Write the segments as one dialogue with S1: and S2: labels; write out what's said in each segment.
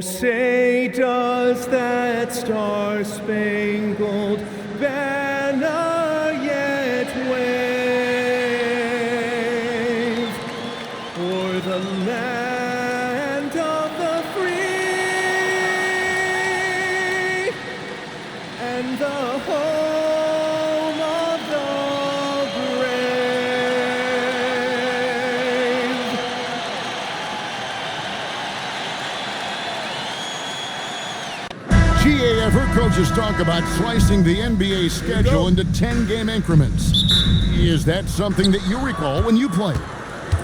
S1: say does that star-spangled banner yet wave o'er the land of the free and the home of the brave.
S2: GA, I've heard coaches talk about slicing the NBA schedule into 10-game increments. Is that something that you recall when you played?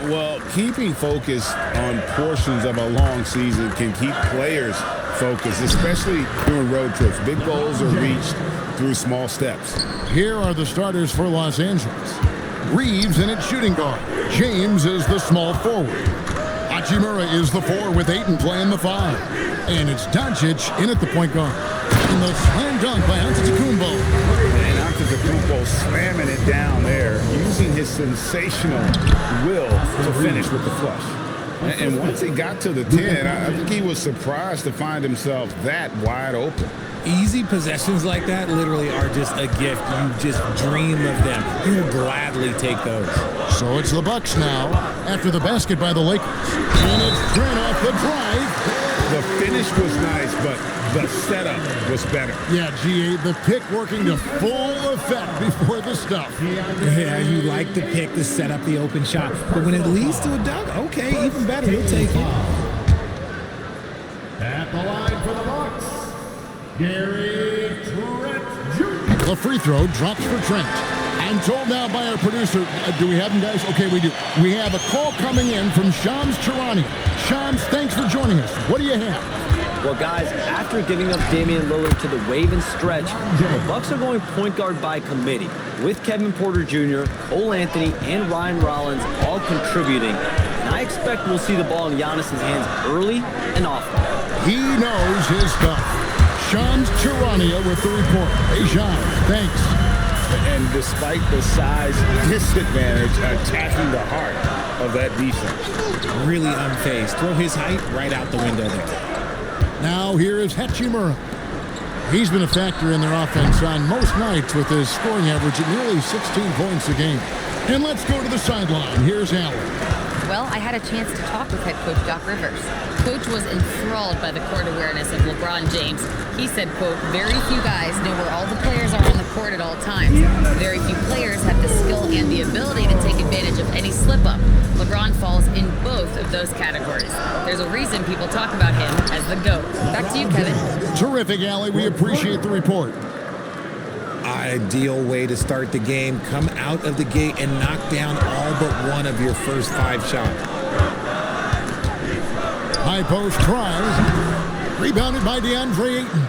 S3: Well, keeping focus on portions of a long season can keep players focused, especially during road trips. Big goals are reached through small steps.
S2: Here are the starters for Los Angeles. Reeves in at shooting guard. James is the small forward. Hachimura is the 4 with Ayton playing the 5. And it's Doncic in at the point guard. And the slam dunk by Antetokounmpo.
S3: And Antetokounmpo slamming it down there, using his sensational will to finish with the flush. And once he got to the 10, I think he was surprised to find himself that wide open.
S4: Easy possessions like that literally are just a gift. You just dream of them. You will gladly take those.
S2: So it's the Bucks now after the basket by the Lakers. And it's Trent off the drive.
S3: The finish was nice, but the setup was better.
S2: Yeah, GA, the pick working to full effect before the stuff.
S4: Yeah, you like the pick to set up the open shot. But when it leads to a dunk, okay, even better. You'll take it.
S2: At the line for the Bucks, Gary Trent Jr. The free throw drops for Trent. I'm told now by our producer, do we have him, guys? Okay, we do. We have a call coming in from Shams Charania. Shams, thanks for joining us. What do you have?
S5: Well, guys, after giving up Damian Lillard to the wave and stretch, the Bucks are going point guard by committee, with Kevin Porter Jr., Cole Anthony, and Ryan Rollins all contributing. And I expect we'll see the ball in Giannis' hands early and often.
S2: He knows his stuff. Shams Charania with the report. Hey, Shams, thanks.
S3: And despite the size disadvantage, attacking the heart of that defense.
S4: Really unfazed. Throw his height right out the window there.
S2: Now here is Hachimura. He's been a factor in their offense on most nights with his scoring average at nearly 16 points a game. And let's go to the sideline. Here's Allen.
S6: Well, I had a chance to talk with head coach Doc Rivers. Coach was enthralled by the court awareness of LeBron James. He said, quote, very few guys know where all the players are on the court at all times. Very few players have the skill and the ability to take advantage of any slip-up. LeBron falls in both of those categories. There's a reason people talk about him as the GOAT. Back to you, Kevin.
S2: Terrific, Allie. We appreciate the report.
S4: Ideal way to start the game. Come out of the gate and knock down all but one of your first 5 shots.
S2: High post tries. Rebounded by DeAndre Ayton.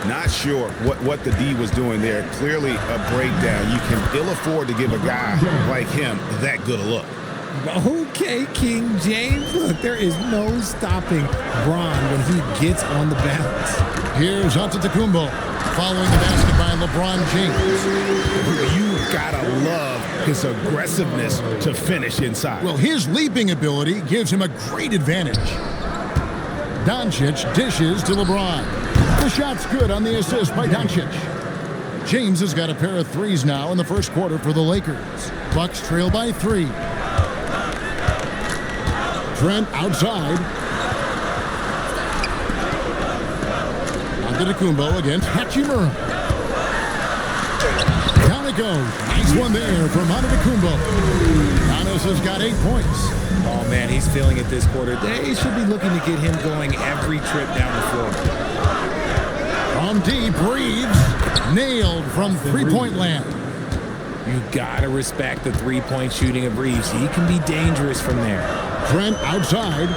S3: Not sure what the D was doing there. Clearly a breakdown. You can ill afford to give a guy like him that good a look.
S4: Okay, King James. Look, there is no stopping Bron when he gets on the bounce.
S2: Here's Antetokounmpo following the basket by LeBron James.
S3: You gotta love his aggressiveness to finish inside.
S2: Well, his leaping ability gives him a great advantage. Doncic dishes to LeBron. The shot's good on the assist by Doncic. James has got a pair of threes now in the first quarter for the Lakers. Bucks trail by 3. Trent outside. Antetokounmpo against Hachimura. Down it goes. Nice one there from Antetokounmpo. Giannis has got 8 points.
S4: Oh, man, he's feeling it this quarter. They should be looking to get him going every trip down the floor.
S2: From deep, Reeves nailed from three-point land.
S4: You gotta respect the three-point shooting of Reeves. He can be dangerous from there.
S2: Trent outside.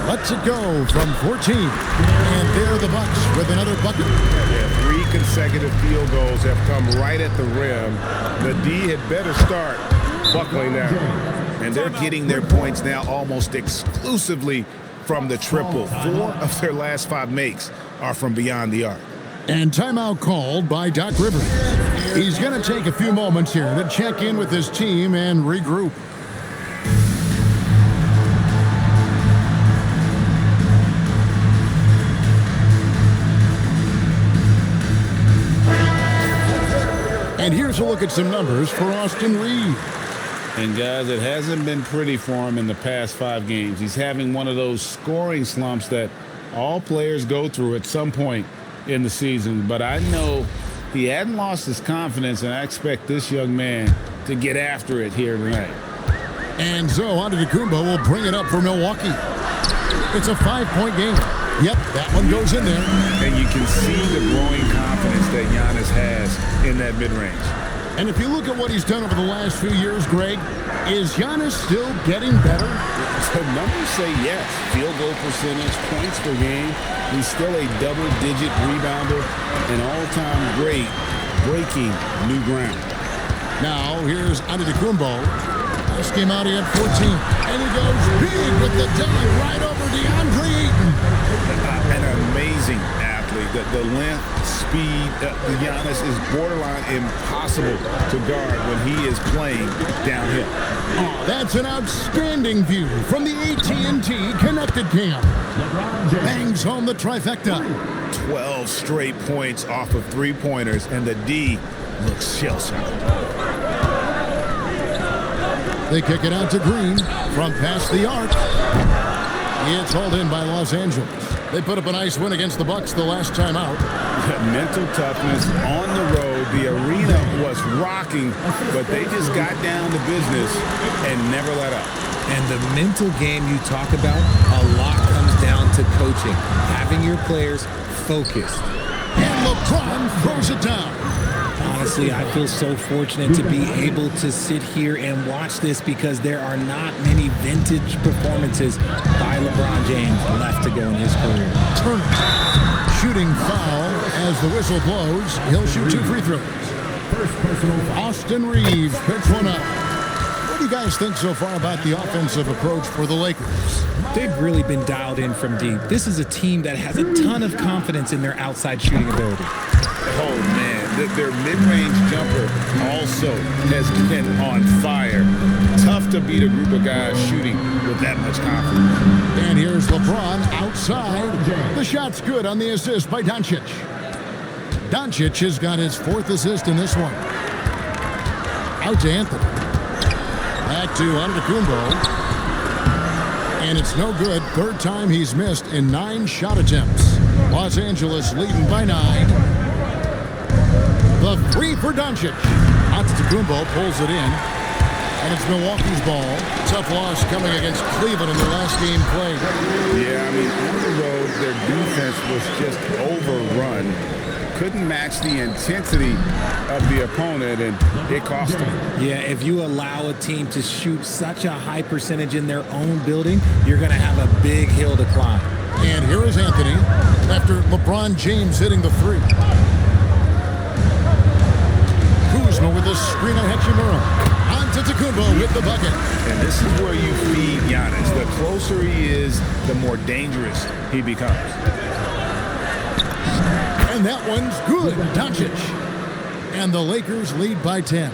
S2: Lets it go from 14. And there are the Bucks with another bucket.
S3: Yeah, 3 consecutive field goals have come right at the rim. The D had better start buckling now. And they're getting their points now almost exclusively from the triple. 4 of their last 5 makes are from beyond the arc.
S2: And timeout called by Doc Rivers. He's going to take a few moments here to check in with his team and regroup. And here's a look at some numbers for Austin Reed.
S3: And guys, it hasn't been pretty for him in the past 5 games. He's having one of those scoring slumps that all players go through at some point in the season. But I know he hadn't lost his confidence, and I expect this young man to get after it here tonight.
S2: And Zoe Antetokounmpo will bring it up for Milwaukee. It's a 5-point game. Yep, that one goes in there.
S3: And you can see the growing confidence that Giannis has in that mid-range.
S2: And if you look at what he's done over the last few years, Greg, is Giannis still getting better?
S3: The numbers say yes. Field goal percentage, points per game. He's still a double-digit rebounder, an all-time great, breaking new ground.
S2: Now, here's Antetokounmpo. Last game out, he had 14. And he goes big with the dive right over DeAndre Ayton.
S3: An amazing athlete. The length, speed, Giannis is borderline impossible to guard when he is playing downhill.
S2: Oh, that's an outstanding view from the AT&T Connected Cam. Bangs home the trifecta.
S3: 12 straight points off of 3-pointers, and the D looks shell-shocked.
S2: They kick it out to Green from past the arc. It's hauled in by Los Angeles. They put up a nice win against the Bucks the last time out.
S3: Mental toughness on the road. The arena was rocking, but they just got down to business and never let up.
S4: And the mental game you talk about, a lot comes down to coaching, having your players focused.
S2: And LeBron throws it down.
S4: Honestly, I feel so fortunate to be able to sit here and watch this because there are not many vintage performances by LeBron James left to go in his career.
S2: Turner, shooting foul as the whistle blows. He'll shoot 2 free throws. Austin Reeves picks one up. What do you guys think so far about the offensive approach for the Lakers?
S4: They've really been dialed in from deep. This is a team that has a ton of confidence in their outside shooting ability.
S3: Oh, man, their mid-range jumper also has been on fire. Tough to beat a group of guys shooting with that much confidence.
S2: And here's LeBron outside. The shot's good on the assist by Doncic. Doncic has got his 4th assist in this one. Out to Anthony. Back to Antetokounmpo. And it's no good. 3rd time he's missed in 9 shot attempts. Los Angeles leading by 9. The 3 for Doncic. Antetokounmpo pulls it in. And it's Milwaukee's ball. Tough loss coming against Cleveland in the last game played.
S3: Yeah, I mean, on the road, their defense was just overrun. Couldn't match the intensity of the opponent, and it cost them.
S4: Yeah, if you allow a team to shoot such a high percentage in their own building, you're going to have a big hill to climb.
S2: And here is Anthony after LeBron James hitting the 3. Kuzma with the screen on Hachimura. Antetokounmpo with the bucket.
S3: And this is where you feed Giannis. The closer he is, the more dangerous he becomes.
S2: And that one's good. Doncic. And the Lakers lead by 10.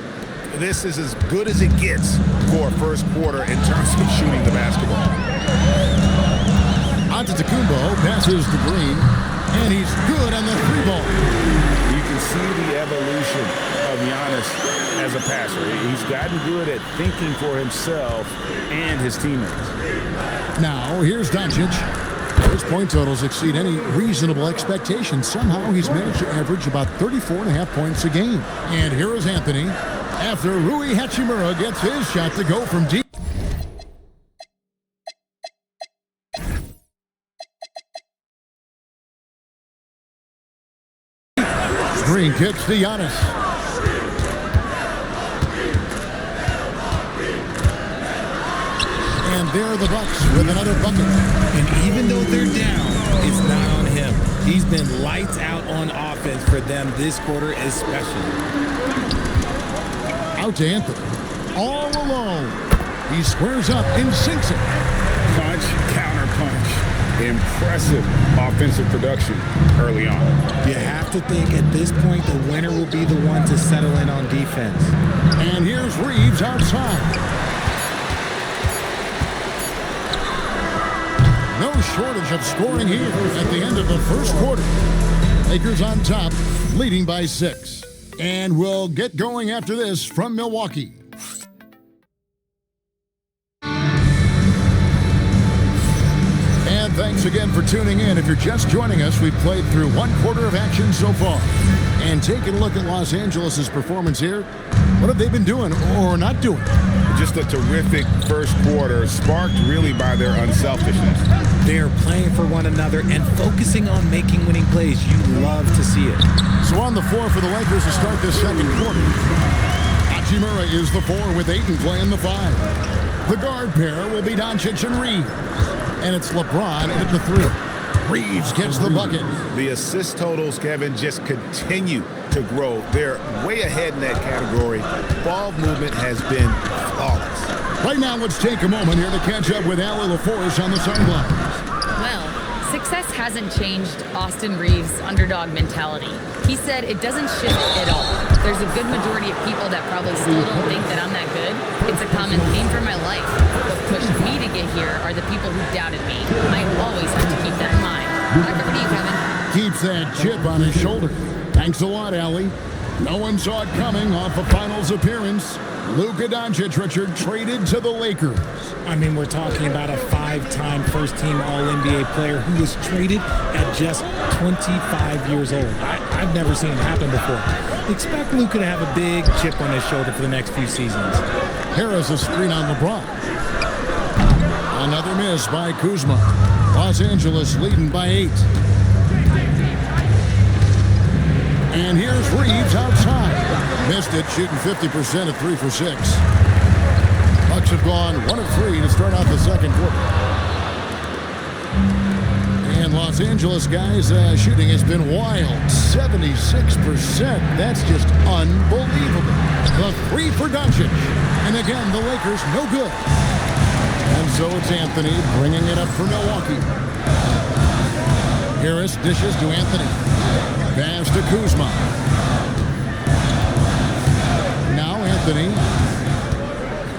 S3: This is as good as it gets for a first quarter in terms of shooting the basketball.
S2: Antetokounmpo passes to Green, and he's good on the 3 ball.
S3: You can see the evolution of Giannis as a passer. He's gotten good at thinking for himself and his teammates.
S2: Now, here's Doncic. His point totals exceed any reasonable expectation. Somehow he's managed to average about 34.5 points a game. And here is Anthony after Rui Hachimura gets his shot to go from deep. Green kicks to Giannis. And there are the Bucks with another bucket.
S4: And even though they're down, it's not on him. He's been lights out on offense for them this quarter especially.
S2: Out to Anthony. All alone. He squares up and sinks it.
S3: Punch, counter punch. Impressive offensive production early on.
S4: You have to think at this point the winner will be the one to settle in on defense.
S2: And here's Reeves outside. No shortage of scoring here at the end of the first quarter. Lakers on top, leading by 6. And we'll get going after this from Milwaukee. And thanks again for tuning in. If you're just joining us, we've played through one quarter of action so far. And taking a look at Los Angeles' performance here, what have they been doing or not doing?
S3: Just a terrific first quarter, sparked really by their unselfishness.
S4: They're playing for one another and focusing on making winning plays. You love to see it.
S2: So on the floor for the Lakers to start this second quarter, Hachimura is the 4 with Ayton playing the 5. The guard pair will be Doncic and Reeves. And it's LeBron at the 3. Reeves gets the bucket.
S3: The assist totals, Kevin, just continue to grow. They're way ahead in that category. Ball movement has been flawless.
S2: Right now, let's take a moment here to catch up with Allie LaForce on the sidelines.
S6: Well, success hasn't changed Austin Reeves' underdog mentality. He said it doesn't shift at all. There's a good majority of people that probably still don't think that I'm that good. It's a common theme for my life. What pushed me to get here are the people who doubted me. I always have to keep that in mind. Back over to you, Kevin.
S2: Keeps that chip on his shoulder. Thanks a lot, Allie. No one saw it coming off a finals appearance. Luka Doncic, Richard, traded to the Lakers.
S4: I mean, we're talking about a 5-time first-team All-NBA player who was traded at just 25 years old. I've never seen it happen before. Expect Luka to have a big chip on his shoulder for the next few seasons.
S2: Harris a screen on LeBron. Another miss by Kuzma. Los Angeles leading by 8. And here's Reeves outside. Missed it, shooting 50% at 3 for 6. Bucks have gone 1 of 3 to start out the second quarter. And Los Angeles guys, shooting has been wild. 76%. That's just unbelievable. The 3 for Doncic. And again, the Lakers no good. And so it's Anthony bringing it up for Milwaukee. Harris dishes to Anthony. Pass to Kuzma. Now Anthony.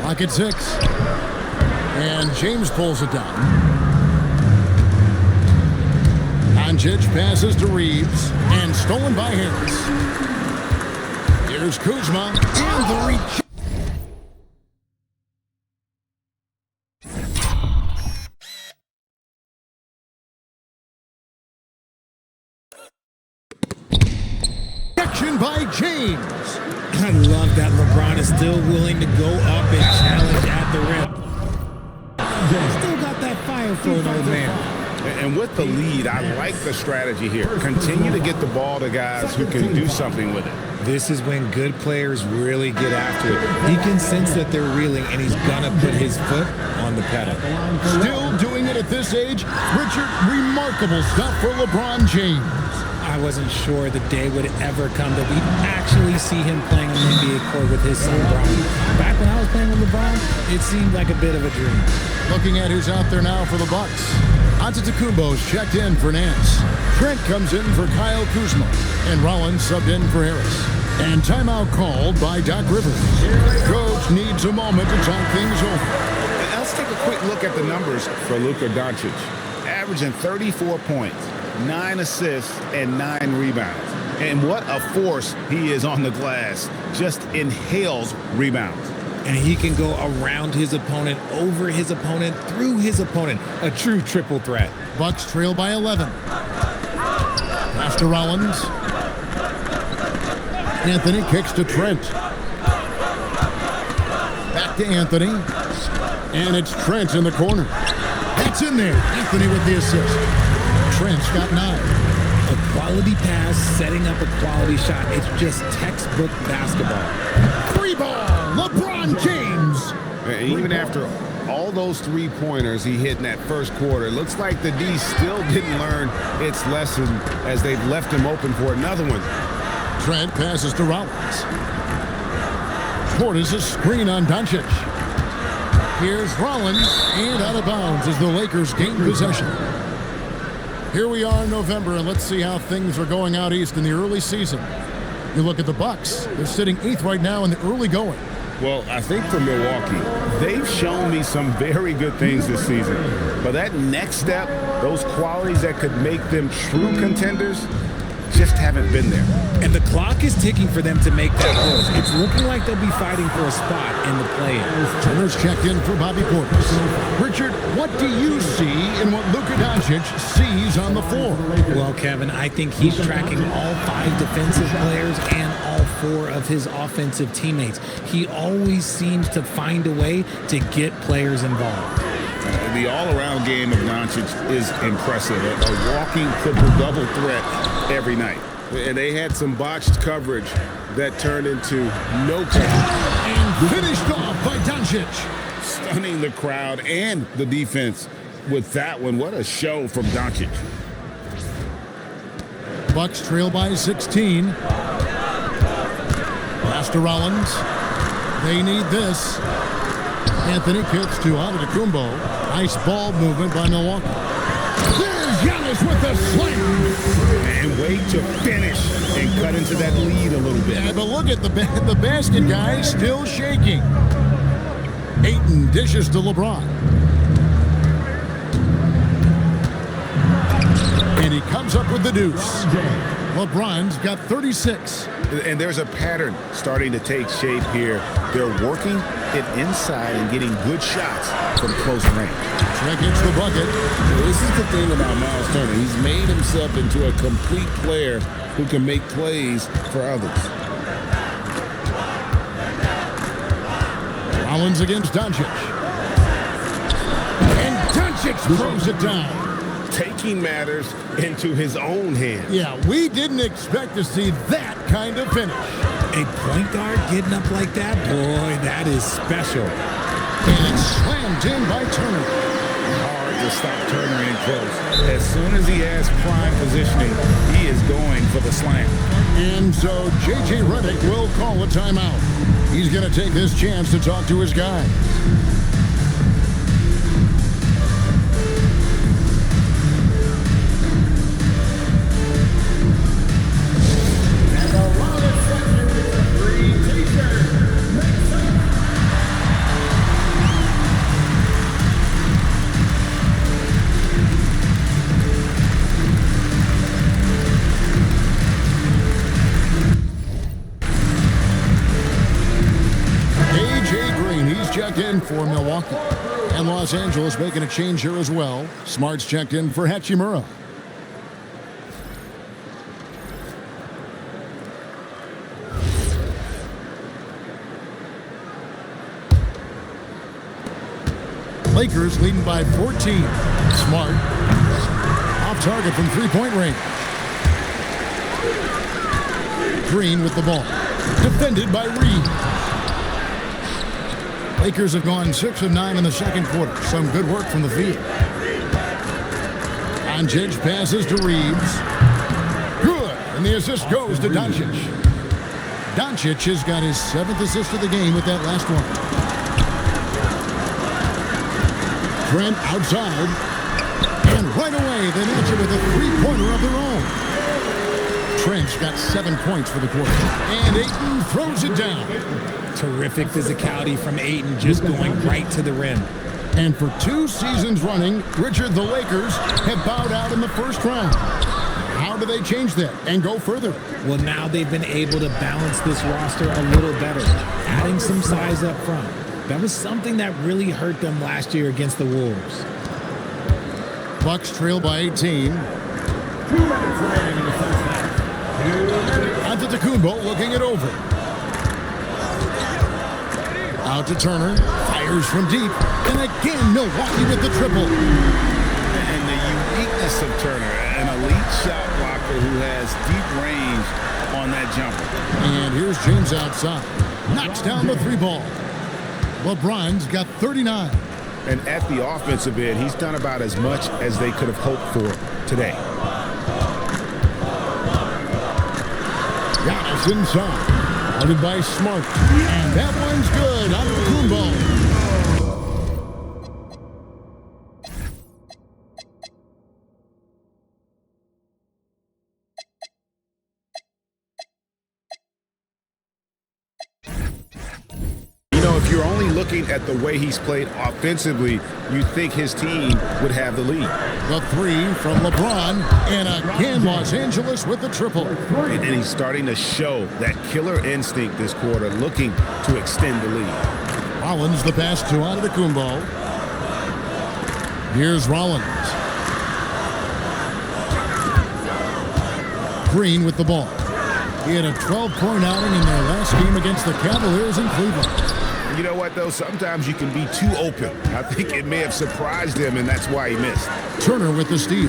S2: Clock at 6. And James pulls it down. Doncic passes to Reeves. And stolen by Harris. Here's Kuzma. And the reach. By James.
S4: I love that LeBron is still willing to go up and challenge at the rim. Still got that fire for an old man.
S3: And with the lead, I like the strategy here. Continue to get the ball to guys who can do something with it.
S4: This is when good players really get after it. He can sense that they're reeling, and he's going to put his foot on the pedal.
S2: Still doing it at this age. Richard, remarkable stuff for LeBron James.
S4: I wasn't sure the day would ever come that we'd actually see him playing on the NBA court with his son, Brian. Back when I was playing with LeBron, it seemed like a bit of a dream.
S2: Looking at who's out there now for the Bucks. Antetokounmpo's checked in for Nance. Trent comes in for Kyle Kuzma. And Rollins subbed in for Harris. And timeout called by Doc Rivers. Coach needs a moment to talk things over.
S3: And let's take a quick look at the numbers for Luka Doncic. Averaging 34 points. 9 assists and 9 rebounds. And what a force he is on the glass. Just inhales rebounds.
S4: And he can go around his opponent, over his opponent, through his opponent. A true triple threat.
S2: Bucks trail by 11. Pass to Rollins. Anthony kicks to Trent. Back to Anthony. And it's Trent in the corner. It's in there. Anthony with the assist. Trent's got 9.
S4: A quality pass, setting up a quality shot. It's just textbook basketball.
S2: 3 ball, LeBron James.
S3: And even after all those 3-pointers he hit in that first quarter, it looks like the D still didn't learn its lesson as they've left him open for another one.
S2: Trent passes to Rollins. Portis a screen on Doncic. Here's Rollins, and out of bounds as the Lakers gain possession. Here we are in November, and let's see how things are going out east in the early season. You look at the Bucks. They're sitting 8th right now in the early going.
S3: Well, I think for Milwaukee, they've shown me some very good things this season. But that next step, those qualities that could make them true contenders, just haven't been there.
S4: And the clock is ticking for them to make that push. It's looking like they'll be fighting for a spot in the play-in.
S2: Turner's checked in for Bobby Portis. Richard, what do you see in what Luka Doncic sees on the floor?
S4: Well, Kevin, I think he's tracking all 5 defensive players and all 4 of his offensive teammates. He always seems to find a way to get players involved.
S3: The all-around game of Doncic is impressive. A walking triple-double threat every night. And they had some botched coverage that turned into no coverage.
S2: And finished off by Doncic.
S3: Stunning the crowd and the defense with that one. What a show from Doncic.
S2: Bucks trail by 16. Pass to Rollins. They need this. Anthony kicks to Antetokounmpo. Nice ball movement by Milwaukee. There's Giannis with the slam.
S3: And wait to finish and cut into that lead a little bit.
S2: Yeah, but look at the basket guy still shaking. Ayton dishes to LeBron. And he comes up with the deuce. LeBron's got 36.
S3: And there's a pattern starting to take shape here. They're working it inside and getting good shots from close range.
S2: Trent gets the bucket.
S3: This is the thing about Miles Turner. He's made himself into a complete player who can make plays for others.
S2: Rollins against Doncic. And Doncic throws it down.
S3: Taking matters into his own hands.
S2: Yeah, we didn't expect to see that kind of finish.
S4: A point guard getting up like that, boy, that is special.
S2: And it's slammed in by Turner.
S3: Hard to stop Turner in close. As soon as he has prime positioning, he is going for the slam.
S2: And so J.J. Redick will call a timeout. He's going to take this chance to talk to his guys. Checked in for Milwaukee. And Los Angeles making a change here as well. Smart's checked in for Hachimura. Lakers leading by 14. Smart. Off target from three-point range. Green with the ball. Defended by Reed. Lakers have gone 6 of 9 in the second quarter. Some good work from the field. Doncic passes to Reeves. Good. And the assist goes to Doncic. Doncic has got his 7th assist of the game with that last one. Trent outside. And right away, they match it with a three-pointer of their own. Trent's got 7 points for the quarter. And Ayton throws it down.
S4: Terrific physicality from Ayton, just going right to the rim.
S2: And for 2 seasons running, Richard, the Lakers have bowed out in the first round. How do they change that and go further?
S4: Well, now they've been able to balance this roster a little better, adding some size up front. That was something that really hurt them last year against the Wolves.
S2: Bucks trail by 18. Antetokounmpo looking it over. Out to Turner. Fires from deep. And again, Milwaukee with the triple.
S3: And the uniqueness of Turner, an elite shot blocker who has deep range on that jumper.
S2: And here's James outside. Knocks down the 3-ball. LeBron's got 39.
S3: And at the offensive end, he's done about as much as they could have hoped for today.
S2: Giannis inside. Guarded by Smart. And that one's good. Antetokounmpo.
S3: you're only looking at the way he's played offensively, you think his team would have the lead.
S2: The three from LeBron, and again Los Angeles with the triple.
S3: And he's starting to show that killer instinct this quarter, looking to extend the lead.
S2: Rollins the pass to Antetokounmpo. Here's Rollins. Green with the ball. He had a 12-point outing in their last game against the Cavaliers in Cleveland.
S3: You know what, though? Sometimes you can be too open. I think it may have surprised him, and that's why he missed.
S2: Turner with the steal.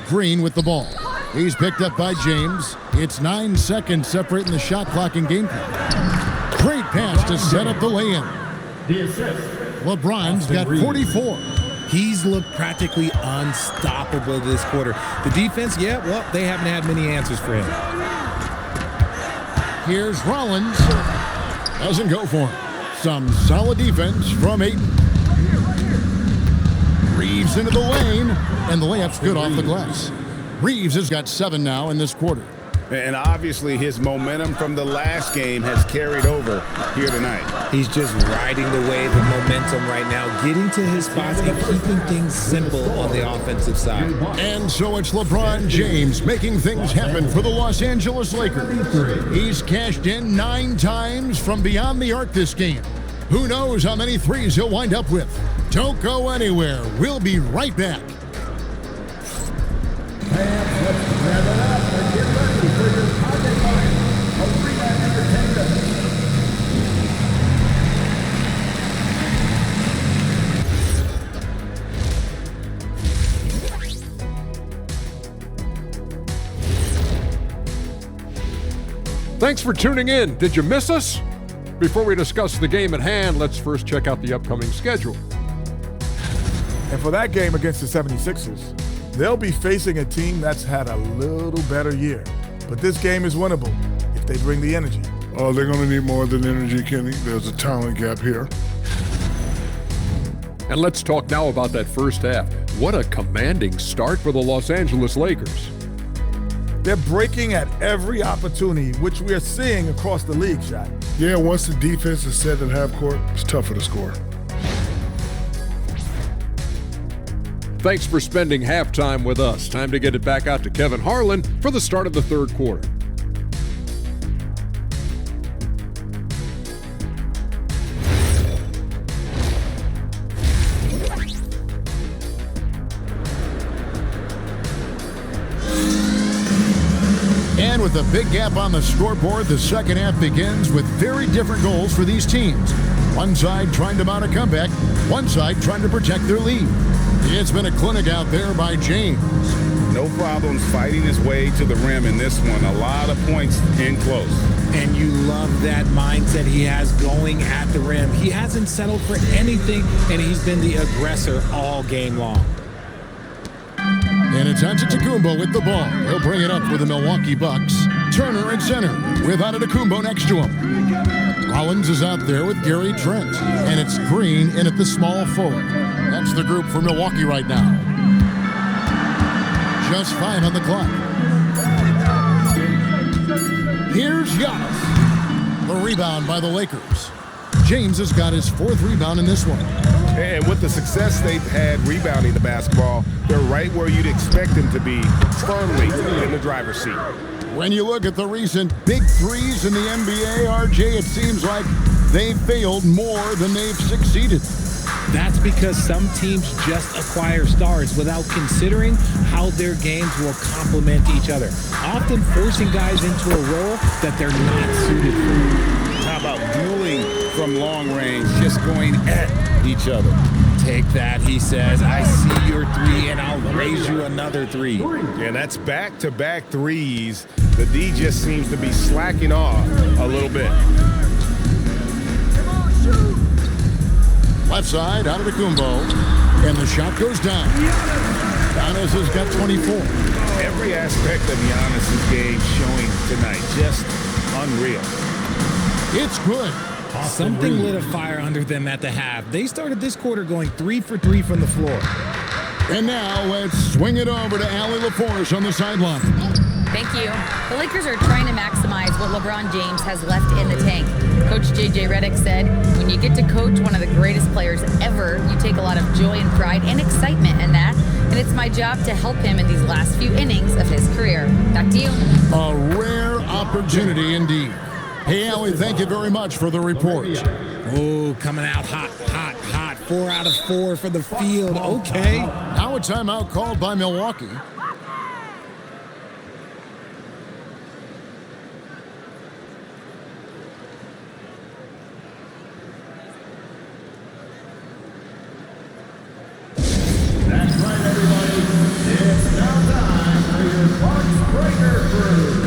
S2: Green with the ball. He's picked up by James. It's 9 seconds separating the shot clock and game clock. Great pass to set up the lay-in. LeBron's got 44.
S4: He's looked practically unstoppable this quarter. The defense, yeah, well, they haven't had many answers for him.
S2: Here's Rollins. Doesn't go for him. Some solid defense from Ayton. Reeves into the lane, and the layup's good off the glass. Reeves has got 7 now in this quarter.
S3: And obviously his momentum from the last game has carried over here tonight.
S4: He's just riding the wave of momentum right now, getting to his spots and keeping things simple on the offensive side.
S2: And so it's LeBron James making things happen for the Los Angeles Lakers. He's cashed in 9 times from beyond the arc this game. Who knows how many threes he'll wind up with? Don't go anywhere. We'll be right back.
S7: Thanks for tuning in. Did you miss us? Before we discuss the game at hand, let's first check out the upcoming schedule.
S1: And for that game against the 76ers, they'll be facing a team that's had a little better year. But this game is winnable if they bring the energy.
S8: Oh, they're going to need more than energy, Kenny. There's a talent gap here.
S7: And let's talk now about that first half. What a commanding start for the Los Angeles Lakers.
S1: They're breaking at every opportunity, which we are seeing across the league, Shaq.
S8: Yeah, once the defense is set at half court, it's tougher to score.
S7: Thanks for spending halftime with us. Time to get it back out to Kevin Harlan for the start of the third quarter.
S2: And with a big gap on the scoreboard, the second half begins with very different goals for these teams. One side trying to mount a comeback, one side trying to protect their lead. It's been a clinic out there by James.
S3: No problems fighting his way to the rim in this one. A lot of points in close.
S4: And you love that mindset he has going at the rim. He hasn't settled for anything, and he's been the aggressor all game long.
S2: And it's Antetokounmpo with the ball. He'll bring it up for the Milwaukee Bucks. Turner at center with Antetokounmpo next to him. Rollins is out there with Gary Trent. And it's Green in at the small forward. That's the group for Milwaukee right now. Just 5 on the clock. Here's Giannis. The rebound by the Lakers. James has got his 4th rebound in this one.
S3: And with the success they've had rebounding the basketball, they're right where you'd expect them to be, firmly in the driver's seat.
S2: When you look at the recent big threes in the NBA, RJ, it seems like they've failed more than they've succeeded.
S4: That's because some teams just acquire stars without considering how their games will complement each other, often forcing guys into a role that they're not suited for.
S3: How about dueling from long range, just going at each other?
S4: Take that, he says. I see your 3, and I'll raise you another 3.
S3: And that's back-to-back threes. The D just seems to be slacking off a little bit.
S2: Left side, Antetokounmpo, and the shot goes down. Giannis has got 24.
S3: Every aspect of Giannis' game showing tonight, just unreal.
S2: It's good.
S4: Something lit a fire under them at the half. They started this quarter going 3 for 3 from the floor.
S2: And now let's swing it over to Allie LaForce on the sideline.
S6: Thank you. The Lakers are trying to maximize what LeBron James has left in the tank. Coach J.J. Redick said, when you get to coach one of the greatest players ever, you take a lot of joy and pride and excitement in that. And it's my job to help him in these last few innings of his career. Back to you.
S2: A rare opportunity indeed. Hey, Allie, thank you very much for the report.
S4: Oh, coming out hot, hot, hot. 4 out of 4 for the field. Okay.
S2: Now a timeout called by Milwaukee.
S9: That's right, everybody. It's now time for your Parks Breaker Crew.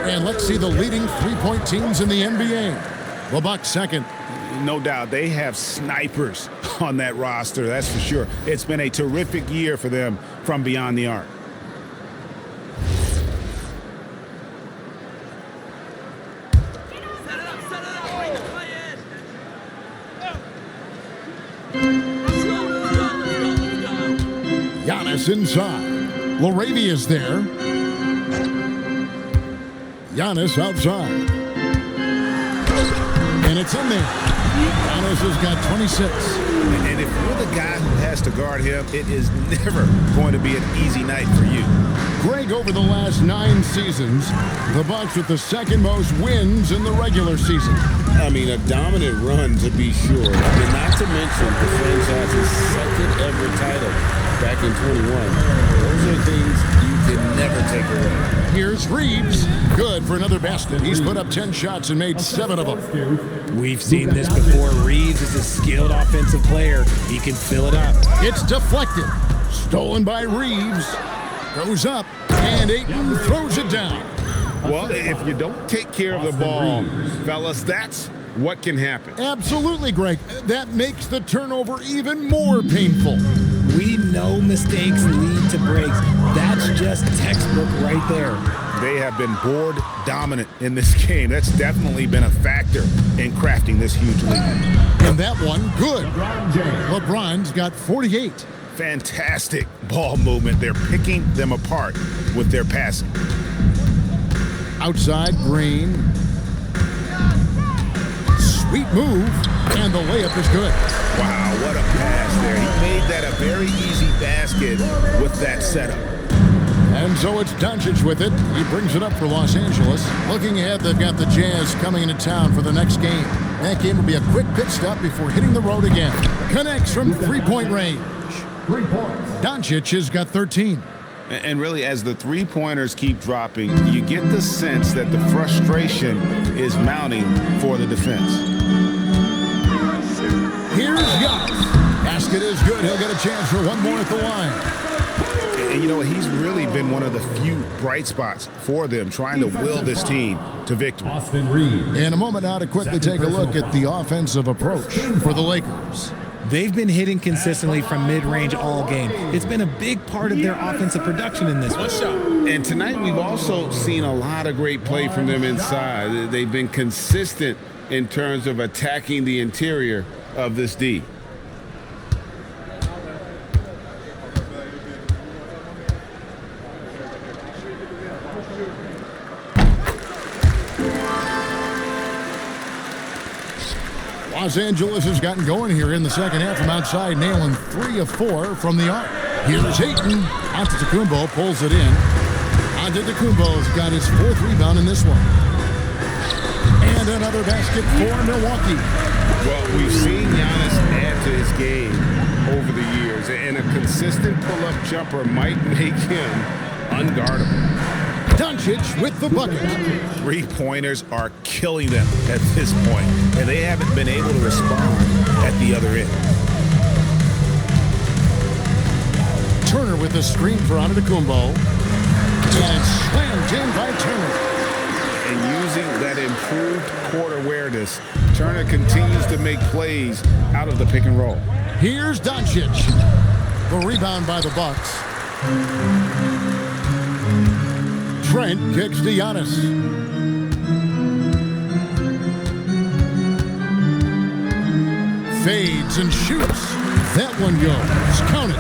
S2: And let's see the leading three-point teams in the NBA. The Bucks second.
S3: No doubt, they have snipers on that roster, that's for sure. It's been a terrific year for them from beyond the arc.
S2: Giannis inside. Laravia's there. Giannis outside. And it's in there. Giannis has got 26.
S3: And if you're the guy who has to guard him, it is never going to be an easy night for you.
S2: Greg, over the last 9 seasons, the Bucks with the second most wins in the regular season.
S10: I mean, a dominant run to be sure. And not to mention the franchise's second ever title back in 21. Those are things you can never take away.
S2: Here's Reeves. Good for another basket. He's put up 10 shots and made 7 of them.
S4: We've seen this before. Reeves is a skilled offensive player. He can fill it up.
S2: It's deflected. Stolen by Reeves. Goes up. And Ayton throws it down.
S3: Well, if you don't take care of the ball, fellas, that's what can happen.
S2: Absolutely, Greg. That makes the turnover even more painful.
S4: We know mistakes lead to breaks. That's just textbook right there.
S3: They have been board dominant in this game. That's definitely been a factor in crafting this huge lead.
S2: And that one, good. LeBron's got 48.
S3: Fantastic ball movement. They're picking them apart with their passing.
S2: Outside, Green. Sweet move, and the layup is good.
S3: Wow, what a pass there. He made that a very easy basket with that setup.
S2: And so it's Doncic with it. He brings it up for Los Angeles. Looking ahead, they've got the Jazz coming into town for the next game. That game will be a quick pit stop before hitting the road again. Connects from three-point range.
S9: 3 points.
S2: Doncic has got 13.
S3: And really, as the three-pointers keep dropping, you get the sense that the frustration is mounting for the defense.
S2: Here's Giannis. Basket is good. He'll get a chance for one more at the line.
S3: And you know, he's really been one of the few bright spots for them, trying to will this team to victory.
S9: Austin Reeves.
S2: In a moment now to quickly take a look at the offensive approach for the Lakers.
S4: They've been hitting consistently from mid-range all game. It's been a big part of their offensive production in this one.
S10: And tonight we've also seen a lot of great play from them inside. They've been consistent in terms of attacking the interior of this D.
S2: Los Angeles has gotten going here in the second half from outside, nailing 3 of 4 from the arc. Here's Ayton. Antetokounmpo pulls it in. Antetokounmpo's got his 4th rebound in this one. And another basket for Milwaukee.
S3: Well, we've seen Giannis add to his game over the years, and a consistent pull-up jumper might make him unguardable.
S2: Doncic with the bucket.
S3: Three-pointers are killing them at this point, and they haven't been able to respond at the other end.
S2: Turner with the screen for Antetokounmpo. And it's slammed in by Turner.
S3: And using that improved court awareness, Turner continues to make plays out of the pick and roll.
S2: Here's Doncic. The rebound by the Bucks. Trent kicks to Giannis. Fades and shoots. That one goes. Count it.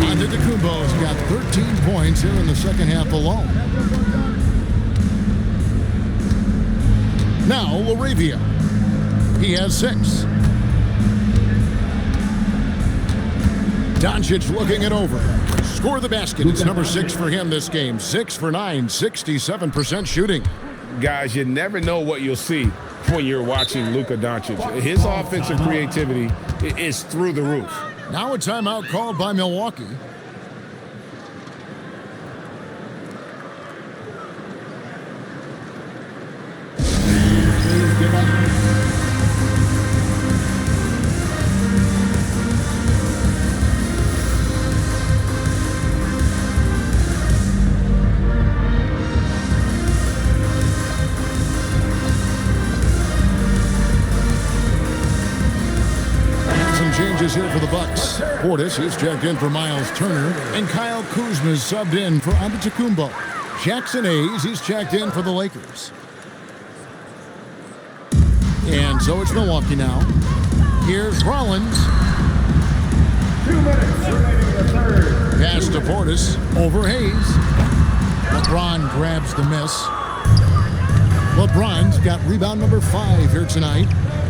S2: Antetokounmpo's got 13 points here in the second half alone. Now Laravia. He has 6. Doncic looking it over. Score the basket. It's number 6 for him this game. 6 for 9, 67% shooting.
S3: Guys, you never know what you'll see when you're watching Luka Doncic. His offensive creativity is through the roof.
S2: Now a timeout called by Milwaukee. Changes here for the Bucks. Portis is checked in for Miles Turner, and Kyle Kuzma is subbed in for Antetokounmpo. Jackson Hayes, he's checked in for the Lakers. And so it's Milwaukee now. Here's Rollins.
S9: 2 minutes remaining in the third.
S2: Pass to Portis. Over Hayes. LeBron grabs the miss. LeBron's got rebound number 5 here tonight.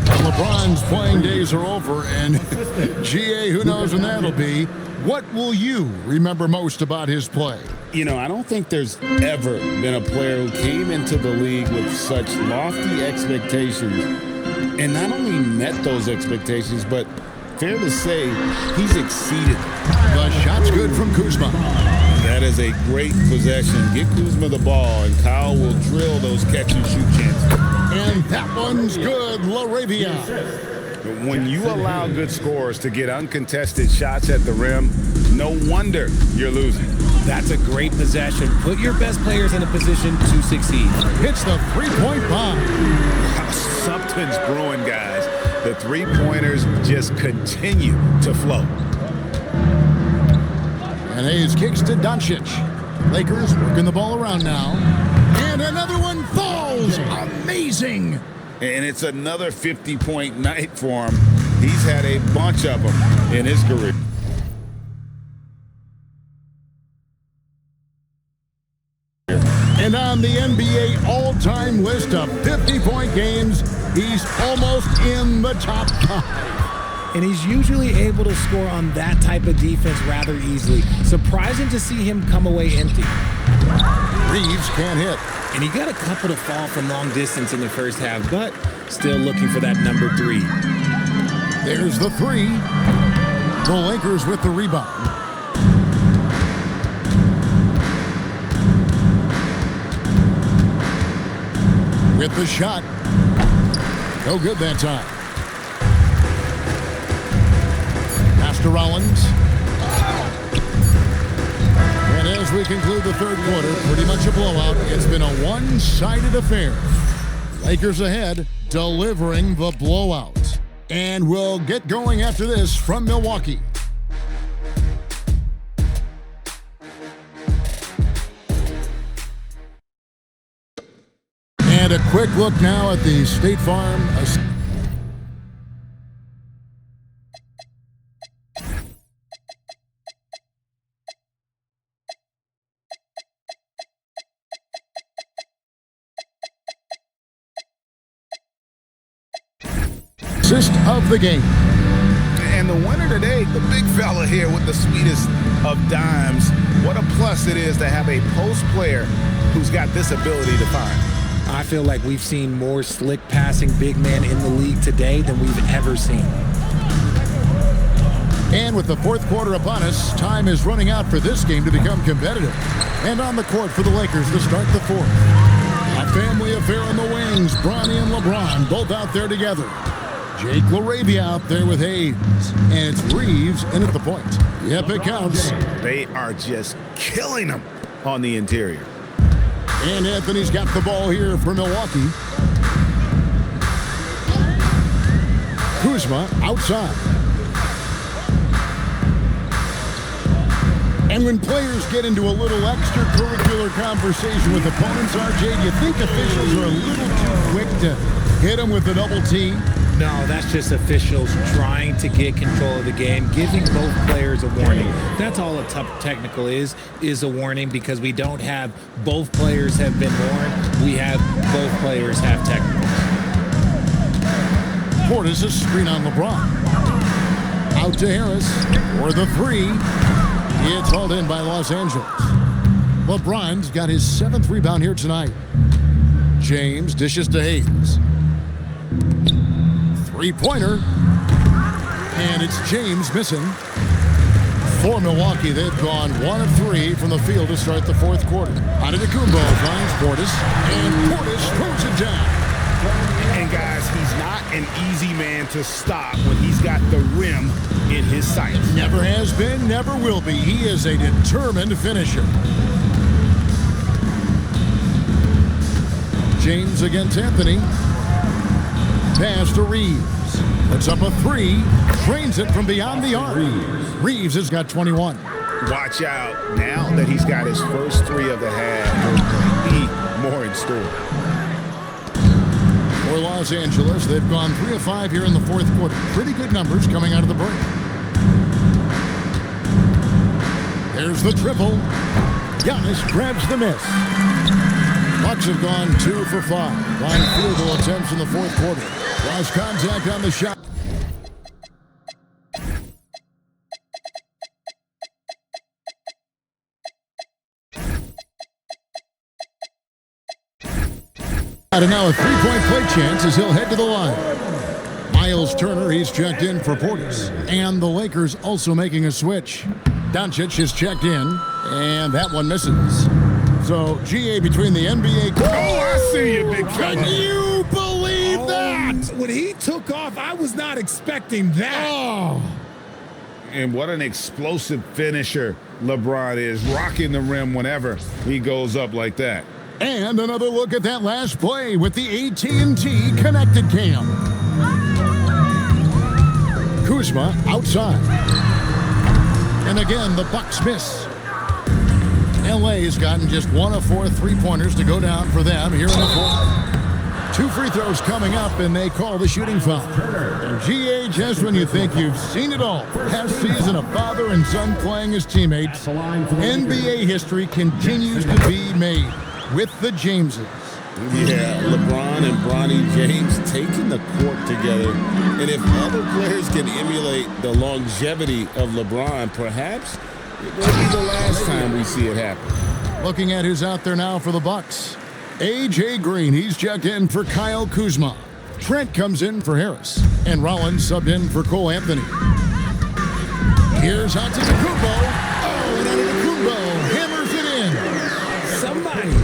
S2: LeBron's playing days are over, and GA, who knows when that'll be. What will you remember most about his play?
S10: You know, I don't think there's ever been a player who came into the league with such lofty expectations and not only met those expectations, but fair to say, he's exceeded.
S2: The shot's good from Kuzma.
S10: That is a great possession. Get Kuzma the ball, and Kyle will drill those catch-and-shoot chances.
S2: And that one's good, Laravia.
S3: When you allow good scorers to get uncontested shots at the rim, no wonder you're losing.
S4: That's a great possession. Put your best players in a position to succeed.
S2: Hits the three-point bomb.
S3: Something's brewing, guys. The three-pointers just continue to flow.
S2: And Hayes kicks to Doncic. Lakers working the ball around now. And another one falls. Amazing.
S3: And it's another 50-point night for him. He's had a bunch of them in his career.
S2: And on the NBA all-time list of 50-point games, he's almost in the top 5.
S4: And he's usually able to score on that type of defense rather easily. Surprising to see him come away empty.
S2: Reeves can't hit.
S4: And he got a couple to fall from long distance in the first half, but still looking for that number 3.
S2: There's the 3. The Lakers with the rebound. With the shot. No good that time. Pass to Rollins. And as we conclude the third quarter, pretty much a blowout. It's been a one-sided affair. Lakers ahead, delivering the blowout. And we'll get going after this from Milwaukee. And a quick look now at the State Farm. Assist of the game.
S3: And the winner today, the big fella here with the sweetest of dimes. What a plus it is to have a post player who's got this ability to find.
S4: I feel like we've seen more slick passing big men in the league today than we've ever seen.
S2: And with the fourth quarter upon us, time is running out for this game to become competitive. And on the court for the Lakers to start the fourth. A family affair on the wings. Bronny and LeBron both out there together. Jake Laravia out there with Hayes. And it's Reeves in at the point. Yep, it counts.
S3: They are just killing them on the interior.
S2: And Anthony's got the ball here for Milwaukee. Kuzma outside. And when players get into a little extracurricular conversation with opponents, RJ, do you think officials are a little too quick to hit them with a double T?
S4: No, that's just officials trying to get control of the game, giving both players a warning. That's all a technical is a warning, because we don't have both players have been warned. We have both players have technicals.
S2: Portis a screen on LeBron. Out to Harris for the three. It's hauled in by Los Angeles. LeBron's got his 7th rebound here tonight. James dishes to Hayes. Three-pointer. And it's James missing. For Milwaukee, they've gone 1 of 3 from the field to start the 4th quarter. Antetokounmpo finds Portis, and Portis throws it down.
S3: And guys, he's not an easy man to stop when he's got the rim in his sights.
S2: Never has been, never will be. He is a determined finisher. James against Anthony. Pass to Reeves. Puts up a 3. Drains it from beyond the arc. Reeves has got 21.
S3: Watch out. Now that he's got his first 3 of the half, there'll be more in store.
S2: For Los Angeles, they've gone 3 of 5 here in the 4th quarter. Pretty good numbers coming out of the break. There's the triple. Giannis grabs the miss. Bucks have gone 2 for 5 on field goal attempts in the 4th quarter. Lost contact on the shot. And now a 3-point play chance as he'll head to the line. Miles Turner, he's checked in for Portis. And the Lakers also making a switch. Doncic is checked in, and that one misses. So, GA between the NBA...
S3: Oh, I see you, big fella.
S2: Can you believe that?
S4: When he took off, I was not expecting that.
S2: Oh.
S3: And what an explosive finisher LeBron is, rocking the rim whenever he goes up like that.
S2: And another look at that last play with the AT&T connected cam. Kuzma outside. And again, the Bucks miss. LA has gotten just 1 of 4 3-pointers to go down for them here in the 4th. 2 free throws coming up, and they call the shooting foul. And GA, just when you think you've seen it all, past season of father and son playing as teammates, NBA history continues to be made with the Jameses.
S10: Yeah, LeBron and Bronny James taking the court together. And if other players can emulate the longevity of LeBron, perhaps it will be the last time we see it happen.
S2: Looking at who's out there now for the Bucks. A.J. Green, he's checked in for Kyle Kuzma. Trent comes in for Harris. And Rollins subbed in for Cole Anthony. Here's Antetokounmpo. Oh, and Antetokounmpo hammers it in.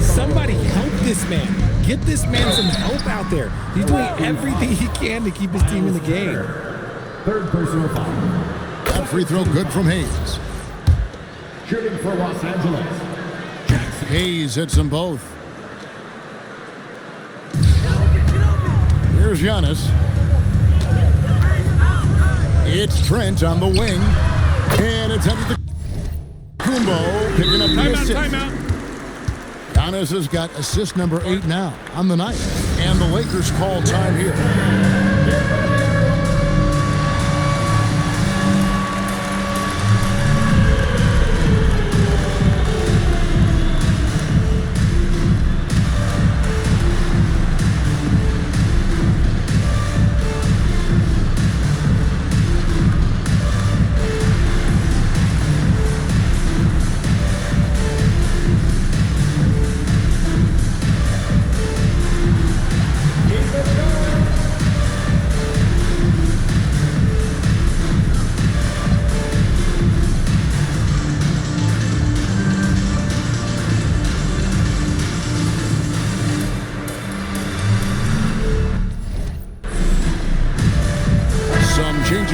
S4: Somebody help this man. Get this man some help out there. He's doing everything he can to keep his team in the game.
S9: 3rd personal foul.
S2: That free throw good from Hayes.
S9: Shooting for Los Angeles.
S2: Hayes hits them both. Here's Giannis. It's Trent on the wing. And it's Antetokounmpo picking up the assist.
S4: Timeout.
S2: Giannis has got assist number 8 now on the night. And the Lakers call time here.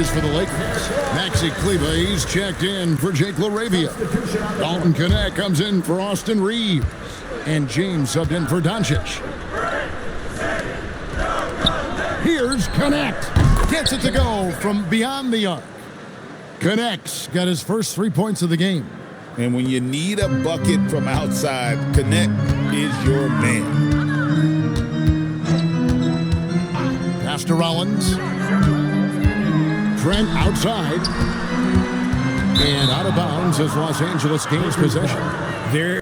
S2: For the Lakers. Maxi Kleber, he's checked in for Jake LaRavia. Dalton Connect comes in for Austin Reeves. And James subbed in for Doncic. Here's Connect. Gets it to go from beyond the arc. Connect's got his first 3 points of the game.
S3: And when you need a bucket from outside, Connect is your man.
S2: Pass to Rollins. Trent outside. And out of bounds as Los Angeles gains possession.
S3: There.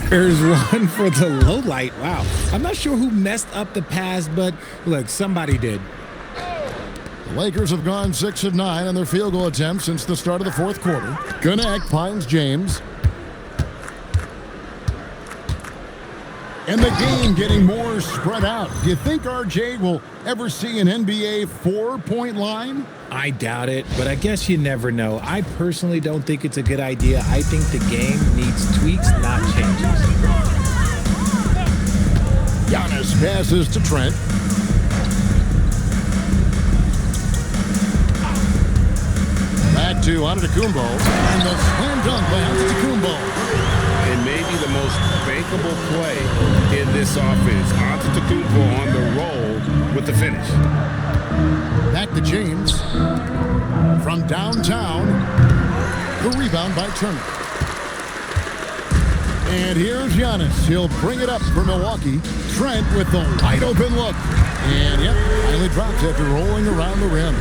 S4: There's one for the low light. Wow. I'm not sure who messed up the pass, but look, somebody did.
S2: The Lakers have gone 6 of 9 on their field goal attempts since the start of the fourth quarter. Connect finds James. And the game getting more spread out. Do you think RJ will ever see an NBA 4-point line?
S4: I doubt it, but I guess you never know. I personally don't think it's a good idea. I think the game needs tweaks, not changes.
S2: Giannis passes to Trent. Back to Antetokounmpo. And the slam dunk by Antetokounmpo.
S3: And maybe the most bankable play in this offense. Antetokounmpo on the roll with the finish.
S2: Back to James. From downtown. The rebound by Turner. And here's Giannis. He'll bring it up for Milwaukee. Trent with the wide open look. And yep, finally drops after rolling around the rim.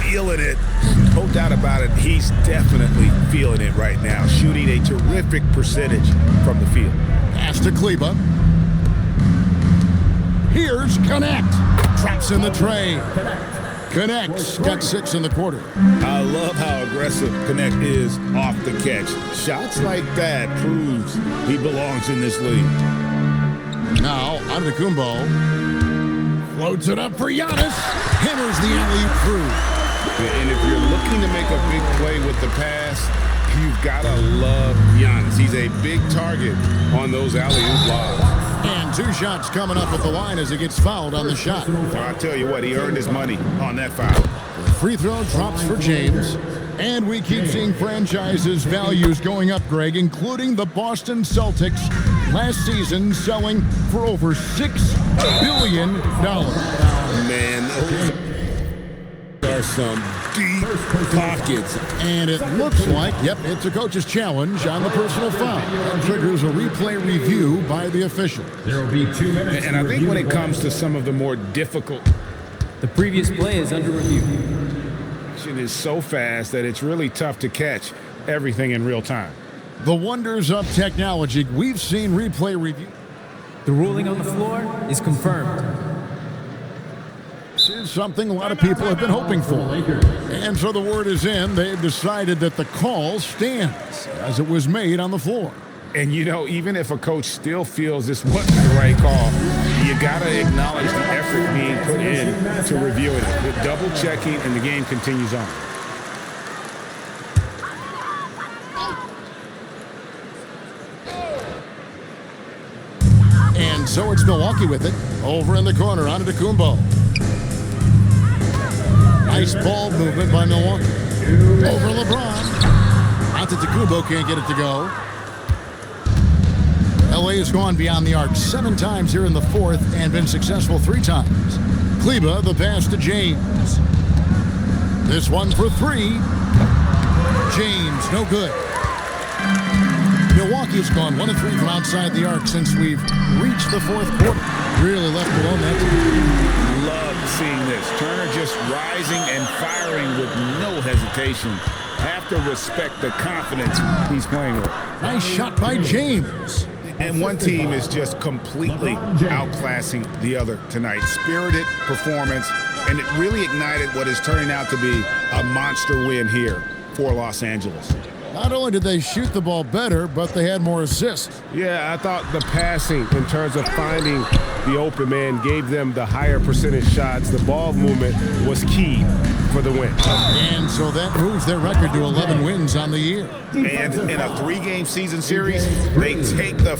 S3: Feeling it. No doubt about it. He's definitely feeling it right now. Shooting a terrific percentage from the field.
S2: Pass to Kleba. Here's Connect. Traps in the tray. Connect's got 6 in the quarter.
S3: I love how aggressive Connect is off the catch. Shots like that proves he belongs in this league.
S2: Now, Antetokounmpo floats it up for Giannis. Hammers the alley-oop through.
S3: And if you're looking to make a big play with the pass, you've got to love Giannis. He's a big target on those alley-oop lobs.
S2: And 2 shots coming up at the line as he gets fouled on the shot.
S3: Well, I tell you what, he earned his money on that foul.
S2: The free throw drops for James. And we keep seeing franchises' values going up, Greg, including the Boston Celtics last season selling for over $6 billion.
S3: Man, those are some deep pockets.
S2: And it looks like, yep, it's a coach's challenge on the personal foul. And triggers a replay review by the official.
S9: There will be 2 minutes.
S3: And I think when it comes to some of the more difficult,
S5: The previous play is under review.
S3: it is so fast that it's really tough to catch everything in real time.
S2: The wonders of technology. We've seen replay review.
S5: The ruling on the floor is confirmed.
S2: This is something a lot of people have been hoping for. And so the word is in. They've decided that the call stands as it was made on the floor.
S3: And, you know, even if a coach still feels this wasn't the right call, you got to acknowledge the effort being put in to reviewing it. The double checking, and the game continues on.
S2: And so it's Milwaukee with it. Over in the corner, Antetokounmpo. Nice ball movement by Milwaukee. Over LeBron. Antetokounmpo can't get it to go. LA has gone beyond the arc 7 times here in the fourth and been successful 3 times. Kleba, the pass to James. This one for 3. James, no good. Milwaukee's gone 1 of 3 from outside the arc since we've reached the fourth quarter. Really left alone that team.
S3: Love seeing this. Turner just rising and firing with no hesitation. Have to respect the confidence he's playing with.
S2: Nice shot by James.
S3: And one team is just completely outclassing the other tonight. Spirited performance, and it really ignited what is turning out to be a monster win here for Los Angeles.
S2: Not only did they shoot the ball better, but they had more assists.
S11: Yeah, I thought the passing in terms of finding the open man gave them the higher percentage shots. The ball movement was key for the win.
S2: And so that moves their record to 11 wins on the year.
S3: And in a 3-game season series, they take the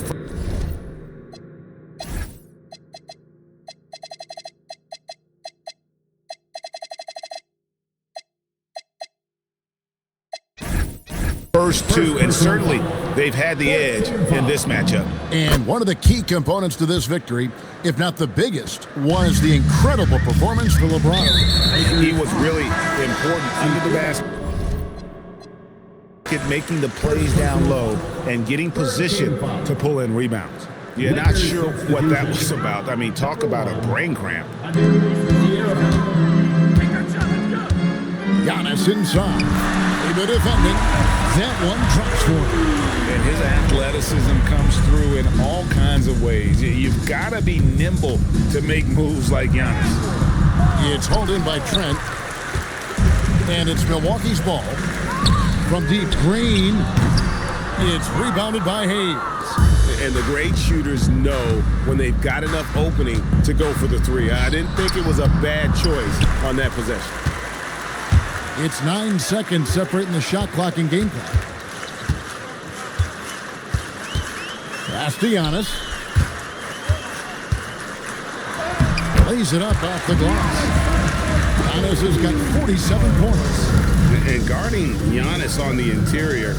S3: first two, and certainly they've had the edge in this matchup.
S2: And one of the key components to this victory, if not the biggest, was the incredible performance for LeBron.
S3: He was really important under the basket, making the plays down low and getting position to pull in rebounds. You're not sure what that was about. I mean, talk about a brain cramp.
S2: Giannis inside. The defending. That one drops for him.
S3: And his athleticism comes through in all kinds of ways. You've got to be nimble to make moves like Giannis.
S2: It's hauled in by Trent. And it's Milwaukee's ball. From deep, Green. It's rebounded by Hayes.
S3: And the great shooters know when they've got enough opening to go for the three. I didn't think it was a bad choice on that possession.
S2: It's 9 seconds separating the shot clock and game clock. Pass to Giannis. Lays it up off the glass. Giannis has got 47 points.
S3: And guarding Giannis on the interior,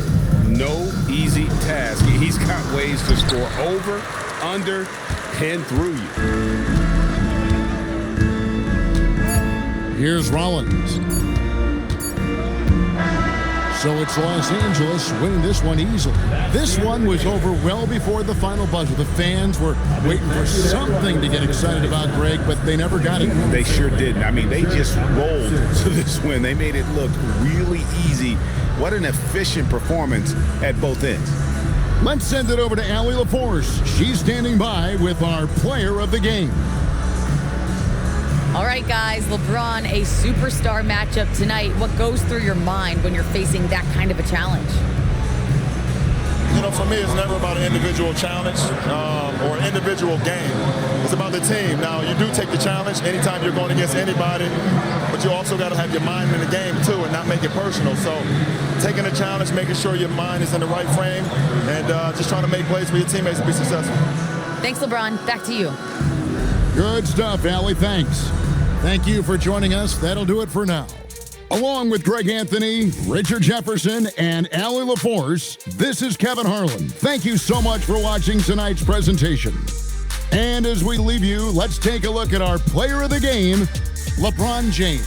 S3: no easy task. He's got ways to score over, under, and through you.
S2: Here's Rollins. So it's Los Angeles winning this one easily. This one was over well before the final buzzer. The fans were waiting for something to get excited about, Greg, but they never got it.
S3: They sure didn't. I mean, they just rolled to this win. They made it look really easy. What an efficient performance at both ends.
S2: Let's send it over to Allie LaForce. She's standing by with our player of the game.
S6: All right, guys, LeBron, a superstar matchup tonight. What goes through your mind when you're facing that kind of a challenge?
S12: You know, for me, it's never about an individual challenge or an individual game. It's about the team. Now, you do take the challenge anytime you're going against anybody, but you also got to have your mind in the game, too, and not make it personal. So taking a challenge, making sure your mind is in the right frame, and just trying to make plays for your teammates to be successful.
S6: Thanks, LeBron. Back to you.
S2: Good stuff, Allie. Thanks. Thank you for joining us. That'll do it for now. Along with Greg Anthony, Richard Jefferson, and Allie LaForce, this is Kevin Harlan. Thank you so much for watching tonight's presentation. And as we leave you, let's take a look at our player of the game, LeBron James.